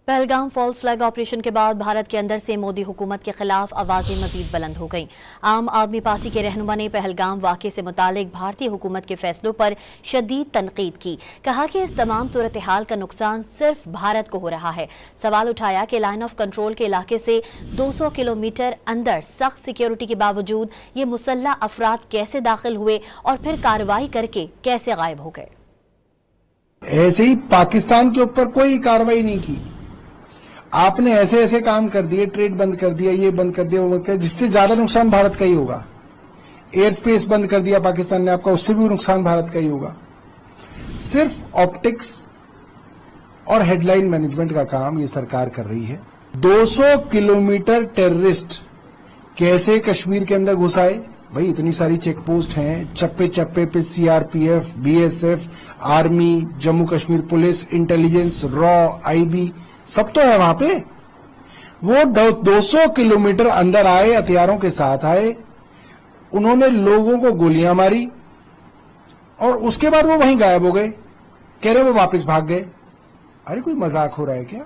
Pahalgam false flag operation के बाद भारत के अंदर से मोदी हुकूमत के खिलाफ आवाजें मजीद बुलंद हो गईं। आम आदमी पार्टी के रहनुमा ने पहलगाम वाक़े से मुतालिक भारतीय हुकूमत के फैसलों पर शदीद तनकीद की। कहा कि इस तमाम सूरत हाल का नुकसान सिर्फ भारत को हो रहा है। सवाल उठाया कि लाइन ऑफ कंट्रोल के इलाके से 200 किलोमीटर अंदर सख्त सिक्योरिटी के बावजूद ये मुसल्लह अफराद कैसे दाखिल हुए और फिर कार्रवाई करके कैसे गायब हो गए। ऐसे ही पाकिस्तान के ऊपर कोई कार्रवाई नहीं की। आपने ऐसे ऐसे काम कर दिए, ट्रेड बंद कर दिया, ये बंद कर दिया, वो बंद कर दिया, जिससे ज्यादा नुकसान भारत का ही होगा। एयर स्पेस बंद कर दिया पाकिस्तान ने आपका, उससे भी नुकसान भारत का ही होगा। सिर्फ ऑप्टिक्स और हेडलाइन मैनेजमेंट का काम ये सरकार कर रही है। 200 किलोमीटर टेररिस्ट कैसे कश्मीर के अंदर घुसाए? भाई इतनी सारी चेक पोस्ट हैं, चप्पे चप्पे पे CRPF, BSF, army, Jammu Kashmir police, intelligence, raw, IB सब तो है वहां पे। वो 200 किलोमीटर अंदर आए, हथियारों के साथ आए, उन्होंने लोगों को गोलियां मारी और उसके बाद वो वहीं गायब हो गए। कह रहे वो वापस भाग गए। अरे कोई मजाक हो रहा है क्या?